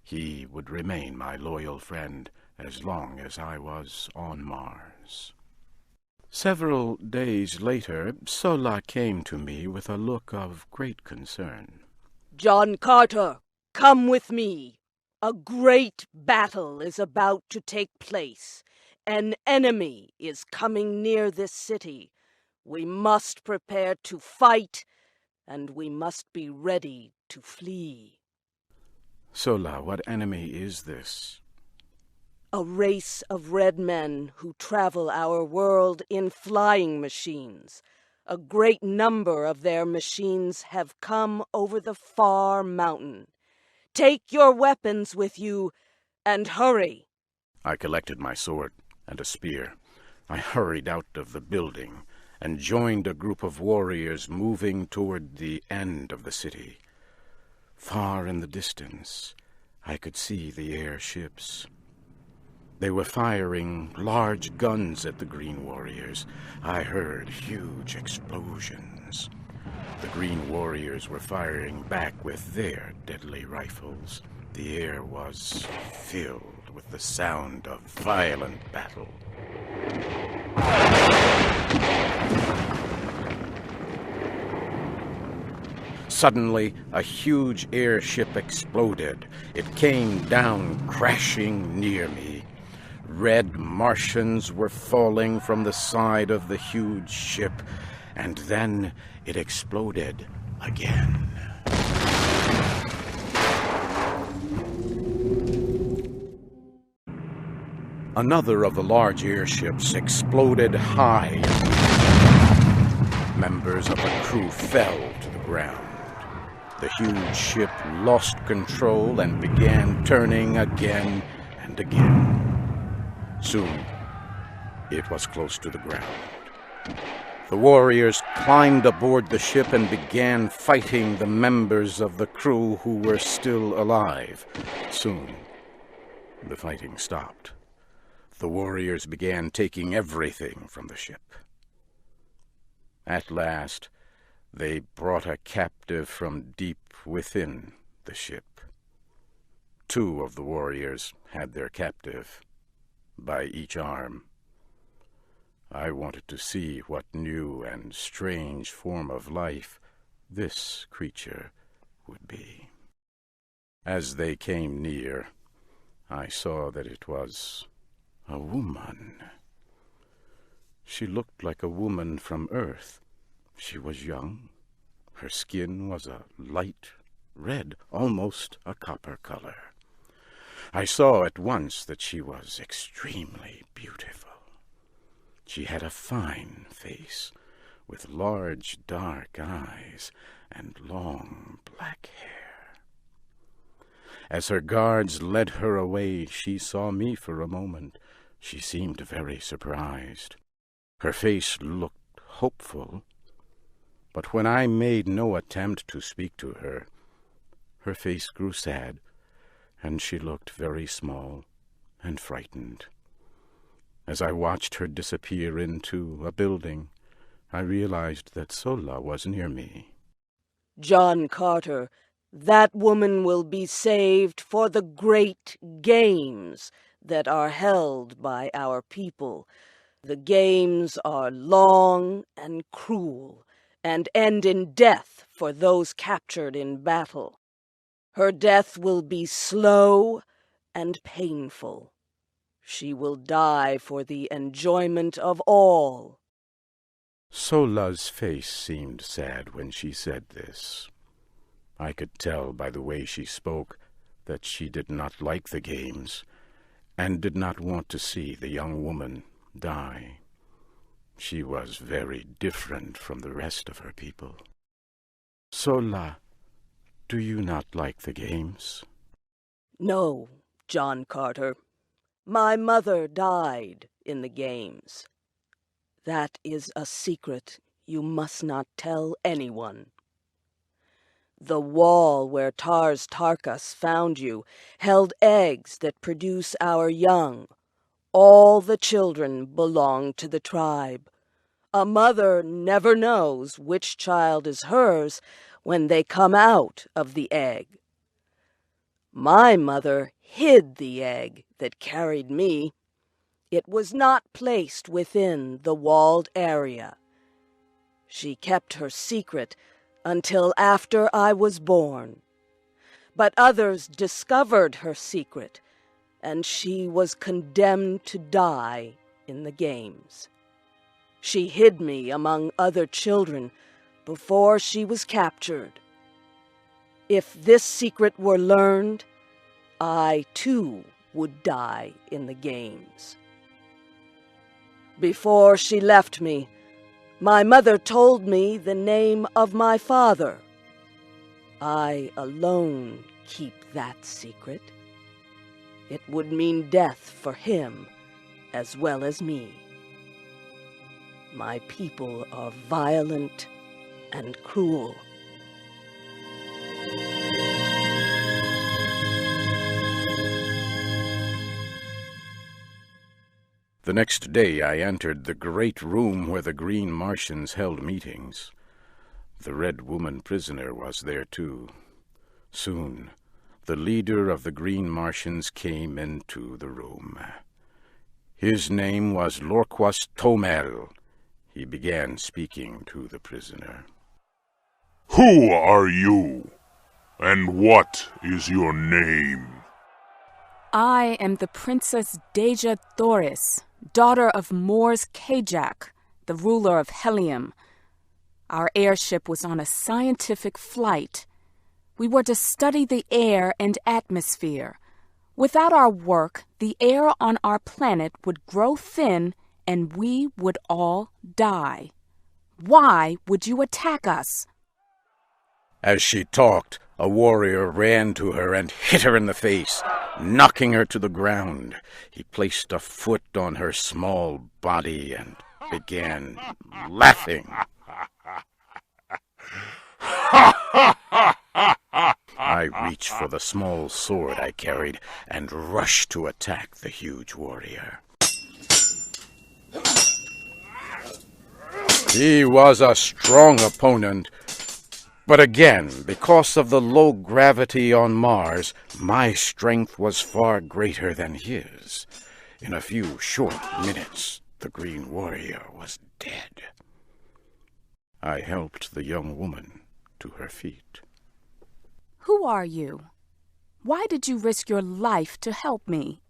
He would remain my loyal friend as long as I was on Mars. Several days later, Sola came to me with a look of great concern. "John Carter, come with me. A great battle is about to take place. An enemy is coming near this city. We must prepare to fight, and we must be ready to flee." Sola, what enemy is this? "A race of red men who travel our world in flying machines. A great number of their machines have come over the far mountain. Take your weapons with you, and hurry." I collected my sword and a spear. I hurried out of the building and joined a group of warriors moving toward the end of the city. Far in the distance, I could see the airships. They were firing large guns at the Green Warriors. I heard huge explosions. The Green Warriors were firing back with their deadly rifles. The air was filled with the sound of violent battle. Suddenly, a huge airship exploded. It came down crashing near me. Red Martians were falling from the side of the huge ship, and then it exploded again. Another of the large airships exploded high. Members of the crew fell to the ground. The huge ship lost control and began turning again and again. Soon, it was close to the ground. The warriors climbed aboard the ship and began fighting the members of the crew who were still alive. Soon, the fighting stopped. The warriors began taking everything from the ship. At last, they brought a captive from deep within the ship. 2 of the warriors had their captive by each arm. I wanted to see what new and strange form of life this creature would be. As they came near, I saw that it was a woman. She looked like a woman from Earth. She was young. Her skin was a light red, almost a copper color. I saw at once that she was extremely beautiful. She had a fine face, with large dark eyes and long black hair. As her guards led her away, she saw me for a moment. She seemed very surprised. Her face looked hopeful, but when I made no attempt to speak to her, her face grew sad, and she looked very small and frightened. As I watched her disappear into a building, I realized that Sola was near me. "John Carter, that woman will be saved for the great games that are held by our people. The games are long and cruel, and end in death for those captured in battle. Her death will be slow and painful. She will die for the enjoyment of all." Sola's face seemed sad when she said this. I could tell by the way she spoke that she did not like the games and did not want to see the young woman die. She was very different from the rest of her people. "Sola, do you not like the games?" "No, John Carter. My mother died in the games. That is a secret you must not tell anyone. The wall where Tars Tarkas found you held eggs that produce our young. All the children belong to the tribe. A mother never knows which child is hers when they come out of the egg. My mother hid the egg that carried me. It was not placed within the walled area. She kept her secret until after I was born. But others discovered her secret, and she was condemned to die in the games. She hid me among other children before she was captured. If this secret were learned, I too would die in the games. Before she left me, my mother told me the name of my father. I alone keep that secret. It would mean death for him as well as me. My people are violent and cruel. The next day I entered the great room where the Green Martians held meetings. The Red Woman prisoner was there too. Soon, the leader of the Green Martians came into the room. His name was Lorquas Tomel. He began speaking to the prisoner. Who are you? And what is your name? I am the Princess Deja Thoris, daughter of Mors Kajak, the ruler of Helium. Our airship was on a scientific flight. We were to study the air and atmosphere. Without our work, the air on our planet would grow thin and we would all die. Why would you attack us? As she talked, a warrior ran to her and hit her in the face, knocking her to the ground. He placed a foot on her small body and began laughing. I reached for the small sword I carried and rushed to attack the huge warrior. He was a strong opponent, but again, because of the low gravity on Mars, my strength was far greater than his. In a few short minutes, the Green Warrior was dead. I helped the young woman to her feet. Who are you? Why did you risk your life to help me?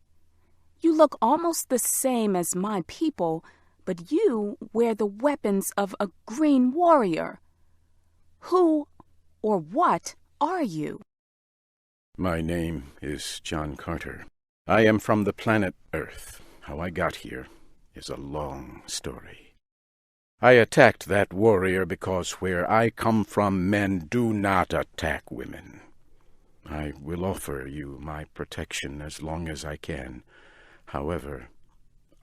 You look almost the same as my people, but you wear the weapons of a Green Warrior. Who or what are you? My name is John Carter. I am from the planet Earth. How I got here is a long story. I attacked that warrior because where I come from, men do not attack women. I will offer you my protection as long as I can. However,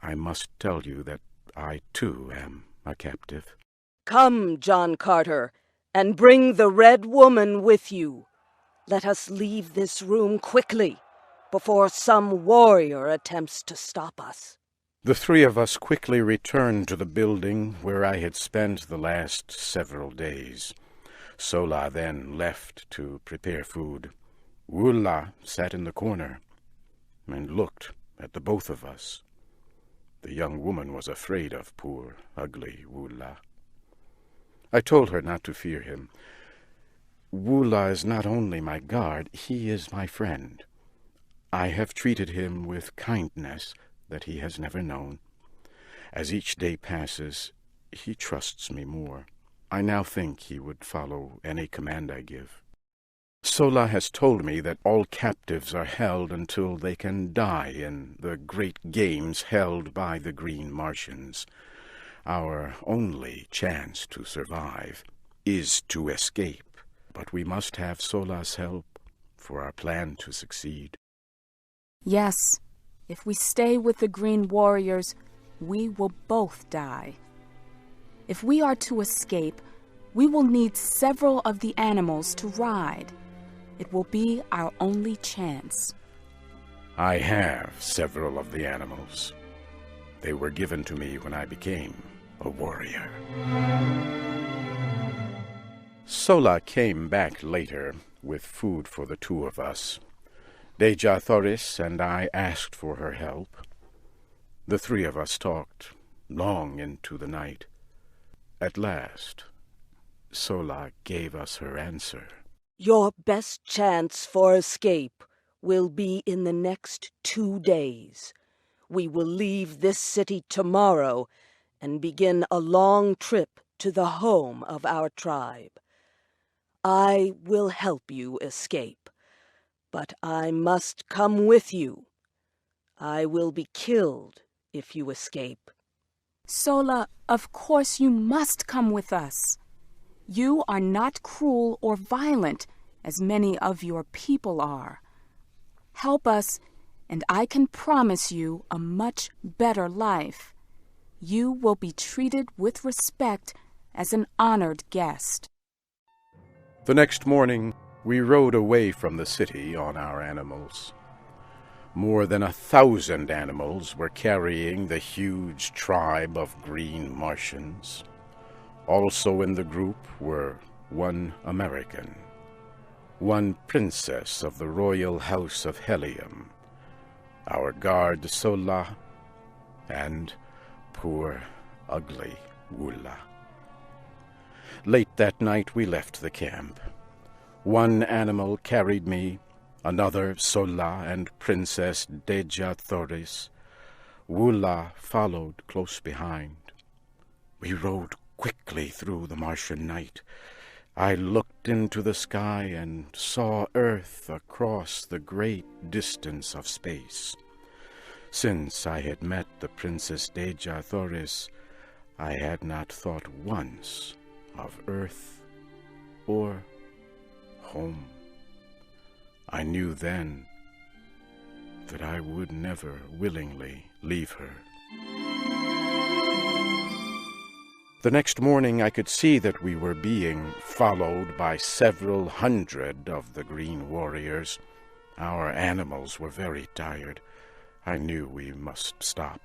I must tell you that I too am a captive. Come, John Carter, and bring the Red Woman with you. Let us leave this room quickly, before some warrior attempts to stop us. The three of us quickly returned to the building where I had spent the last several days. Sola then left to prepare food. Wulla sat in the corner and looked at the both of us. The young woman was afraid of poor, ugly Wulla. I told her not to fear him. Wulla is not only my guard, he is my friend. I have treated him with kindness that he has never known. As each day passes, he trusts me more. I now think he would follow any command I give. Sola has told me that all captives are held until they can die in the great games held by the Green Martians. Our only chance to survive is to escape, but we must have Sola's help for our plan to succeed. Yes, if we stay with the Green Warriors, we will both die. If we are to escape, we will need several of the animals to ride. It will be our only chance. I have several of the animals. They were given to me when I became a warrior. Sola came back later with food for the two of us. Deja Thoris and I asked for her help. The three of us talked long into the night. At last, Sola gave us her answer. Your best chance for escape will be in the next 2 days. We will leave this city tomorrow and begin a long trip to the home of our tribe. I will help you escape, but I must come with you. I will be killed if you escape. Sola, of course you must come with us. You are not cruel or violent, as many of your people are. Help us, and I can promise you a much better life. You will be treated with respect as an honored guest. The next morning, we rode away from the city on our animals. More than 1,000 animals were carrying the huge tribe of green Martians. Also in the group were one American, one princess of the royal house of Helium, our guard Sola, and poor, ugly Wula. Late that night we left the camp. One animal carried me, another Sola and Princess Deja Thoris. Wula followed close behind. We rode quickly through the Martian night. I looked into the sky and saw Earth across the great distance of space. Since I had met the Princess Deja Thoris, I had not thought once of Earth or home. I knew then that I would never willingly leave her. The next morning I could see that we were being followed by several hundred of the green warriors. Our animals were very tired. I knew we must stop.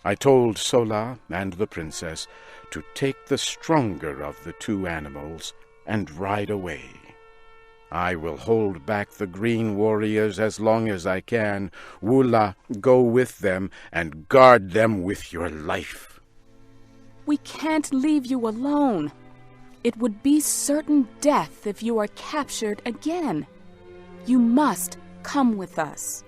I told Sola and the princess to take the stronger of the two animals and ride away. I will hold back the green warriors as long as I can. Wula, go with them and guard them with your life. We can't leave you alone. It would be certain death if you are captured again. You must come with us.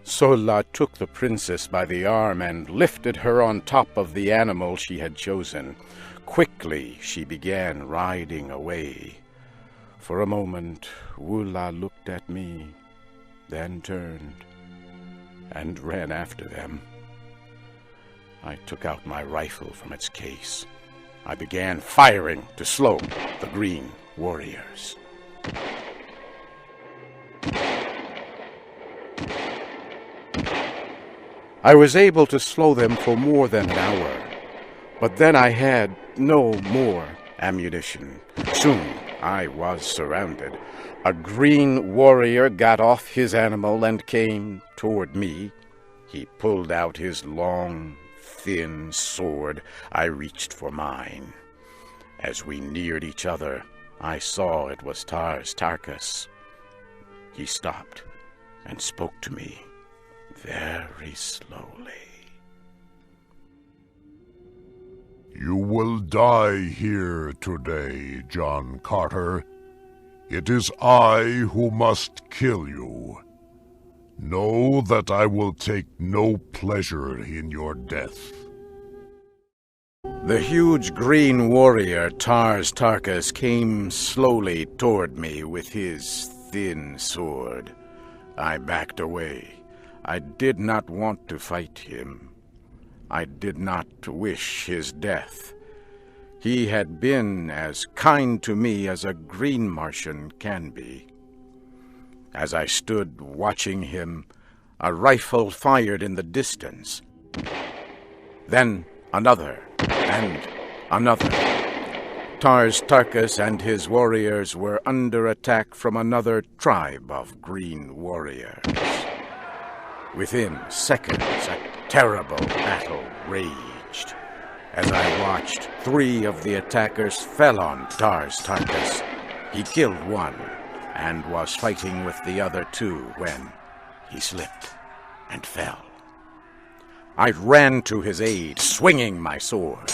Sola took the princess by the arm and lifted her on top of the animal she had chosen. Quickly she began riding away. For a moment, Wula looked at me, then turned and ran after them. I took out my rifle from its case. I began firing to slow the green warriors. I was able to slow them for more than an hour, but then I had no more ammunition. Soon I was surrounded. A green warrior got off his animal and came toward me. He pulled out his long, thin sword. I reached for mine. As we neared each other, I saw it was Tarkus. He stopped and spoke to me very slowly. You will die here today, John Carter. It is I who must kill you. Know that I will take no pleasure in your death. The huge green warrior Tarkus came slowly toward me with his thin sword. I backed away. I did not want to fight him. I did not wish his death. He had been as kind to me as a green Martian can be. As I stood watching him, a rifle fired in the distance. Then another, and another. Tarkus and his warriors were under attack from another tribe of green warriors. Within seconds, a terrible battle raged. As I watched, 3 of the attackers fell on Tarkus. He killed one, and was fighting with the other two when he slipped and fell. I ran to his aid, swinging my sword.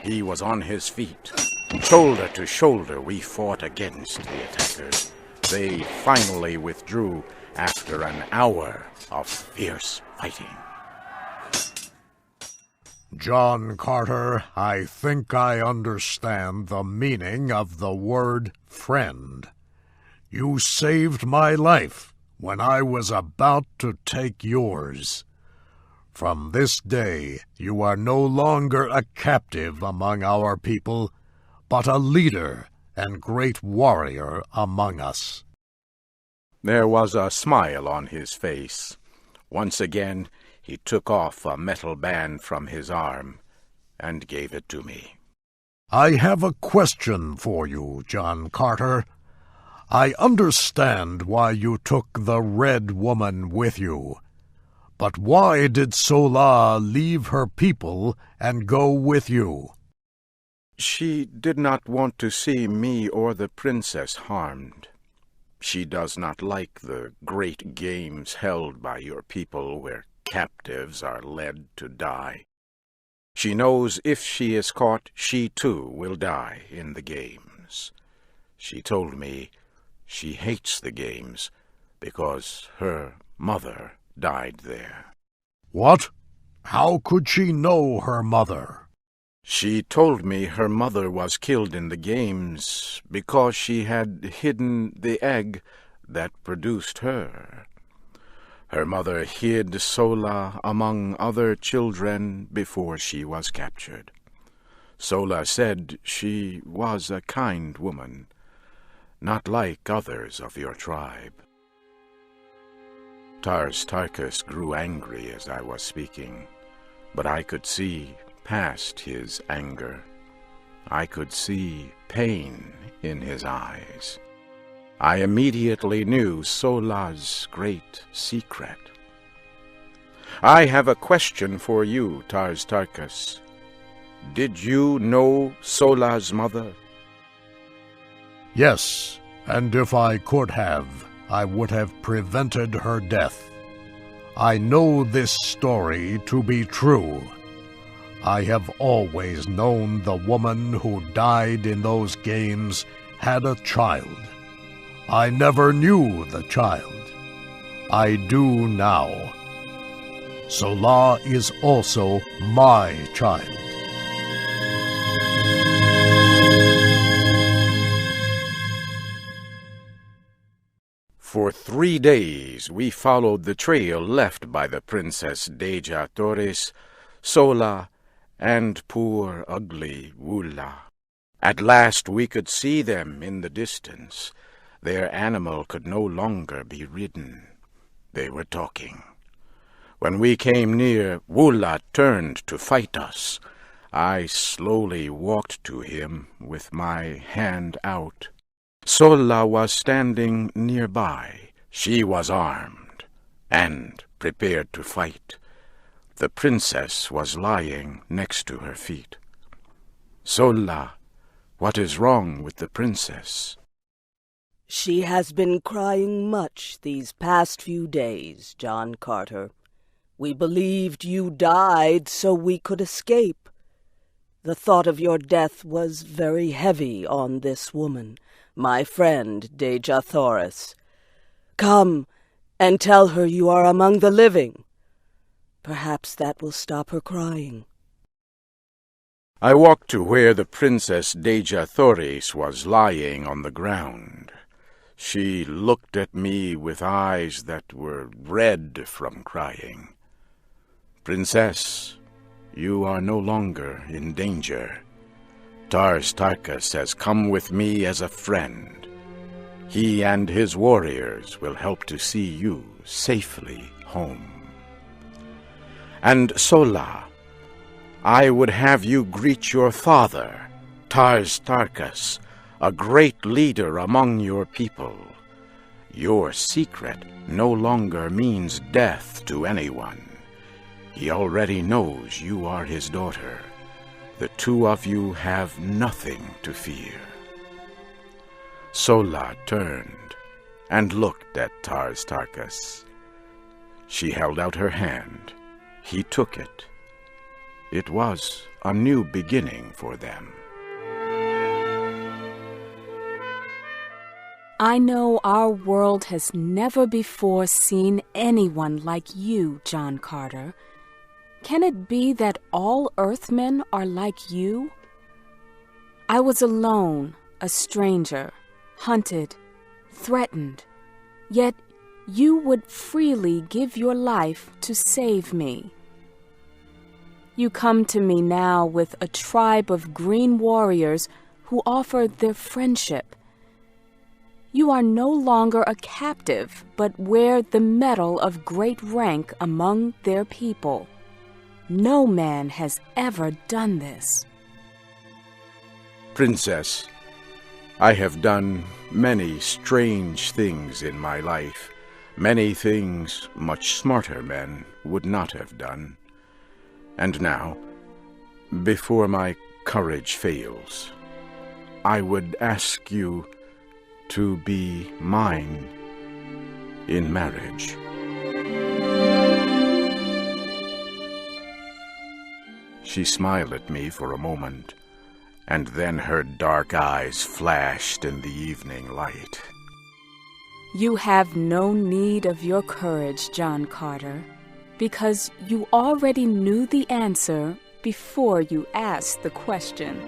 He was on his feet. Shoulder to shoulder, we fought against the attackers. They finally withdrew after an hour of fierce fighting. John Carter, I think I understand the meaning of the word friend. You saved my life when I was about to take yours. From this day, you are no longer a captive among our people, but a leader and great warrior among us. There was a smile on his face. Once again, he took off a metal band from his arm and gave it to me. I have a question for you, John Carter. I understand why you took the Red Woman with you. But why did Sola leave her people and go with you? She did not want to see me or the princess harmed. She does not like the great games held by your people where captives are led to die. She knows if she is caught, she too will die in the games. She told me she hates the games because her mother died there. What? How could she know her mother? She told me her mother was killed in the games because she had hidden the egg that produced her. Her mother hid Sola among other children before she was captured. Sola said she was a kind woman, not like others of your tribe. Tarkus grew angry as I was speaking, but I could see past his anger. I could see pain in his eyes. I immediately knew Sola's great secret. I have a question for you, Tarkus. Did you know Sola's mother? Yes, and if I could have, I would have prevented her death. I know this story to be true. I have always known the woman who died in those games had a child. I never knew the child. I do now. Sola is also my child. For 3 days we followed the trail left by the Princess Deja Torres, Sola, and poor ugly Wula. At last we could see them in the distance. Their animal could no longer be ridden. They were talking. When we came near, Wula turned to fight us. I slowly walked to him with my hand out. Sola was standing nearby. She was armed and prepared to fight. The princess was lying next to her feet. Sola, what is wrong with the princess? She has been crying much these past few days, John Carter. We believed you died so we could escape. The thought of your death was very heavy on this woman, my friend Deja Torres. Come and tell her you are among the living. Perhaps that will stop her crying. I walked to where the Princess Deja Torres was lying on the ground. She looked at me with eyes that were red from crying. Princess, you are no longer in danger. Tarkus has come with me as a friend. He and his warriors will help to see you safely home. And Sola, I would have you greet your father, Tarkus, a great leader among your people. Your secret no longer means death to anyone. He already knows you are his daughter. The two of you have nothing to fear. Sola turned and looked at Tars Tarkas. She held out her hand. He took it. It was a new beginning for them. I know our world has never before seen anyone like you, John Carter. Can it be that all Earthmen are like you? I was alone, a stranger, hunted, threatened, yet you would freely give your life to save me. You come to me now with a tribe of green warriors who offer their friendship. You are no longer a captive, but wear the medal of great rank among their people. No man has ever done this. Princess, I have done many strange things in my life, many things much smarter men would not have done. And now, before my courage fails, I would ask you to be mine in marriage. She smiled at me for a moment, and then her dark eyes flashed in the evening light. You have no need of your courage, John Carter, because you already knew the answer before you asked the question.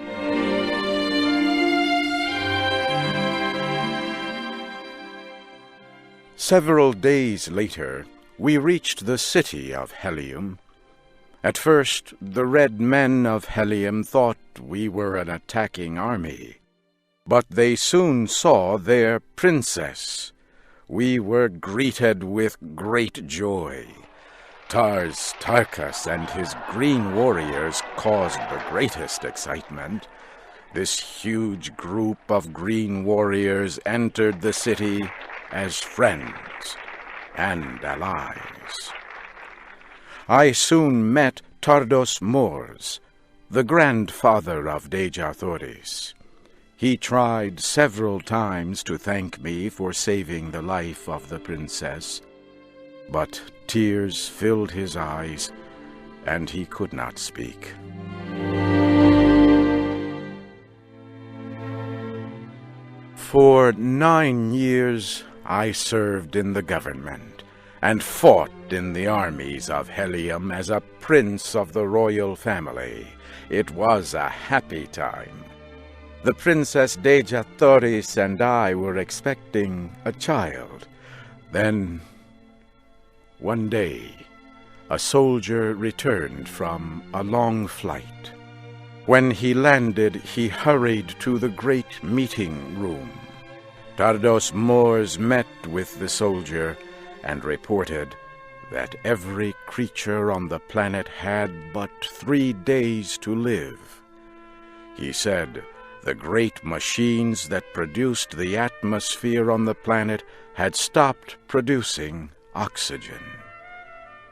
Several days later, we reached the city of Helium. At first, the red men of Helium thought we were an attacking army, but they soon saw their princess. We were greeted with great joy. Tars Tarkas and his green warriors caused the greatest excitement. This huge group of green warriors entered the city as friends and allies. I soon met Tardos Mors, the grandfather of Deja Thoris. He tried several times to thank me for saving the life of the princess, but tears filled his eyes, and he could not speak. For 9 years, I served in the government and fought in the armies of Helium as a prince of the royal family. It was a happy time. The Princess Deja Thoris and I were expecting a child. Then, one day, a soldier returned from a long flight. When he landed, he hurried to the great meeting room. Tardos Mors met with the soldier and reported that every creature on the planet had but 3 days to live. He said the great machines that produced the atmosphere on the planet had stopped producing oxygen.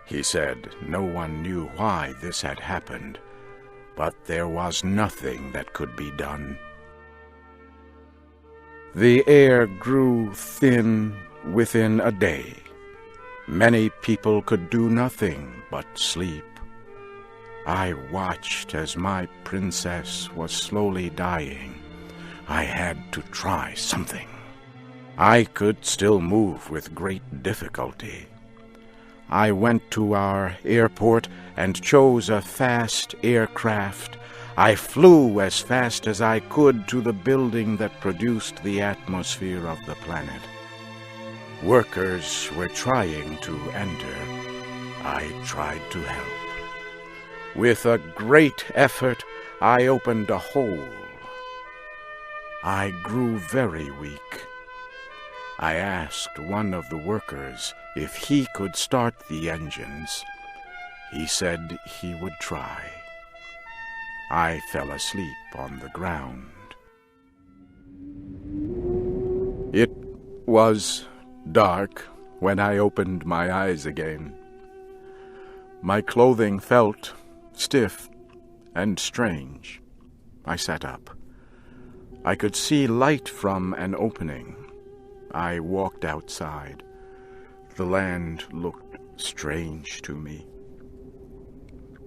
He said no one knew why this had happened, but there was nothing that could be done. The air grew thin within a day. Many people could do nothing but sleep. I watched as my princess was slowly dying. I had to try something. I could still move with great difficulty. I went to our airport and chose a fast aircraft. I flew as fast as I could to the building that produced the atmosphere of the planet. Workers were trying to enter. I tried to help. With a great effort, I opened a hole. I grew very weak. I asked one of the workers if he could start the engines. He said he would try. I fell asleep on the ground. It was dark when I opened my eyes again. My clothing felt stiff and strange. I sat up. I could see light from an opening. I walked outside. The land looked strange to me.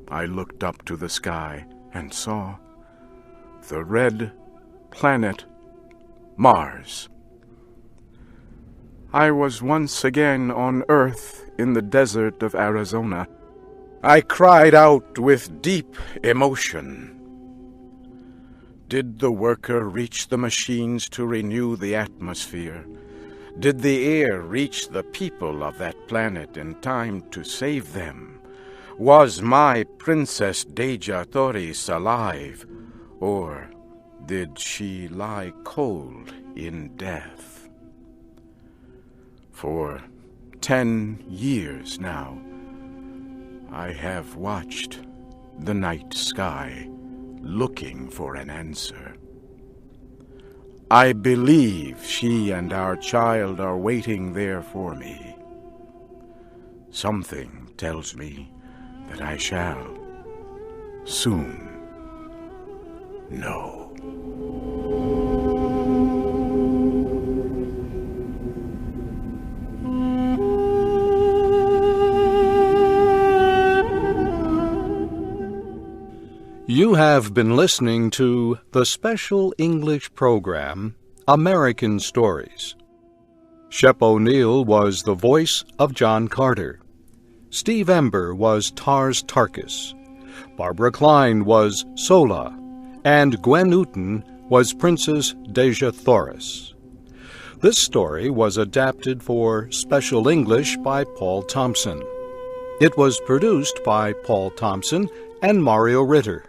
I looked up to the sky and saw the red planet Mars. I was once again on Earth in the desert of Arizona. I cried out with deep emotion. Did the worker reach the machines to renew the atmosphere? Did the air reach the people of that planet in time to save them? Was my Princess Deja Thoris alive, or did she lie cold in death? For 10 years now, I have watched the night sky looking for an answer. I believe she and our child are waiting there for me. Something tells me that I shall soon know. You have been listening to the special English program, American Stories. Shep O'Neill was the voice of John Carter. Steve Ember was Tars Tarkas. Barbara Klein was Sola. And Gwen Newton was Princess Deja Thoris. This story was adapted for Special English by Paul Thompson. It was produced by Paul Thompson and Mario Ritter.